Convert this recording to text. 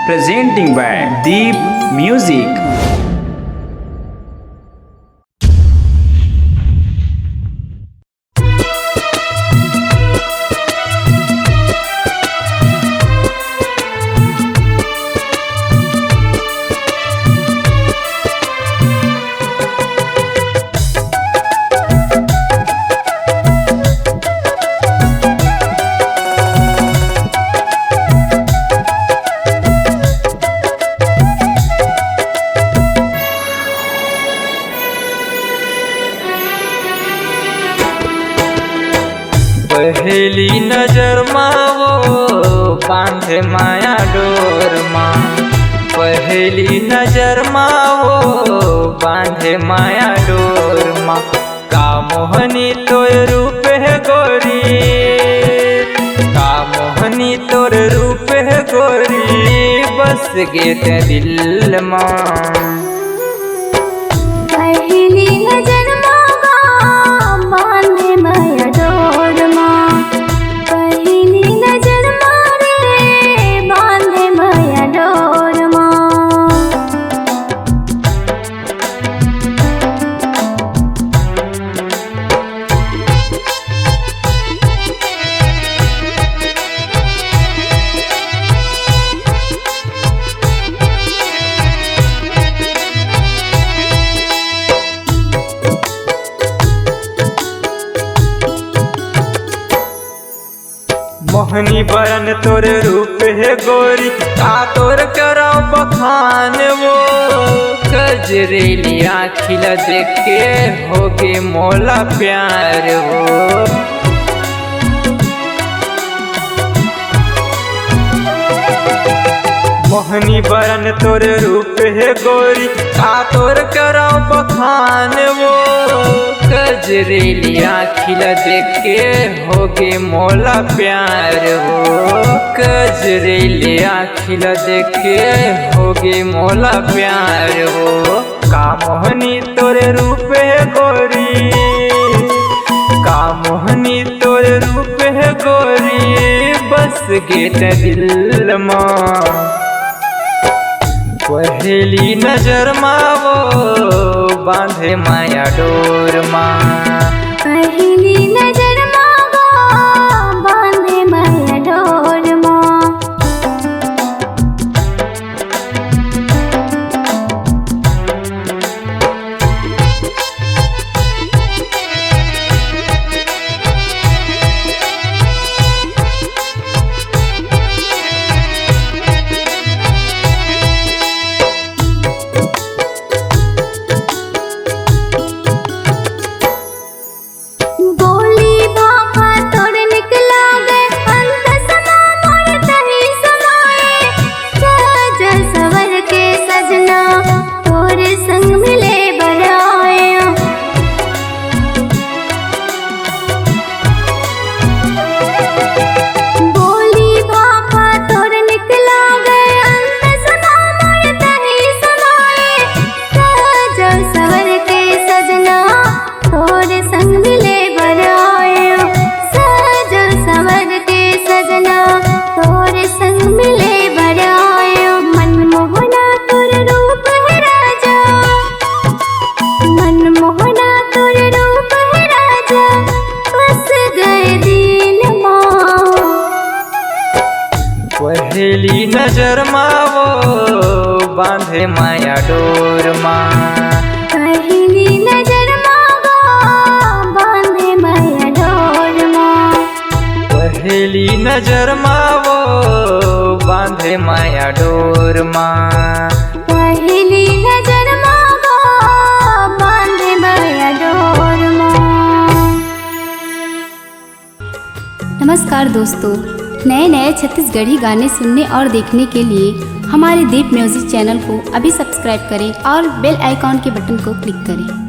presenting by Deep Music. पहली नजर माँ वो बांधे माया डोर माँ, पहली नजर माँ वो बांधे माया डोर माँ। का मोहनी तोर रूप है गोरी, का मोहनी तोर रूप है गोरी, बस गे ते दिल माँ। पहली नजर माँ बांधे माया डोर माँ, पहली नजर मारे बांधे माया डोर माँ। मोहनी बरन तोर रूप है गोरी, का तोर करो बखान वो। गजरेली आँखिला देख के होगे मोला प्यार हो। मोहनी बरन तोर रूप है गोरी, का तोर करो बखान वो। गजरेली आँखिला देख के होगे मोला प्यार हो। गजरेली आँखिला देख के होगे मोला प्यार हो। का मोहनी तोर रूप है गोरी, का मोहनी तोर रूप है गोरी, बस गे ते दिल माँ। पहली नजर माँ वो बांधे माया डोर माँ, पहली नजर माँ वो बांधे माया डोर माँ। पहली नजर माँ वो बांधे माया डोर माँ, पहली नजर माँ वो बांधे माया डोर माँ। पहली नजर माँ वो बांधे माया डोर माँ, पहली नजर माँ वो बांधे माया डोर माँ। नमस्कार दोस्तों, नए छत्तीसगढ़ी गाने सुनने और देखने के लिए हमारे दीप म्यूजिक चैनल को अभी सब्सक्राइब करें और बेल आइकॉन के बटन को क्लिक करें।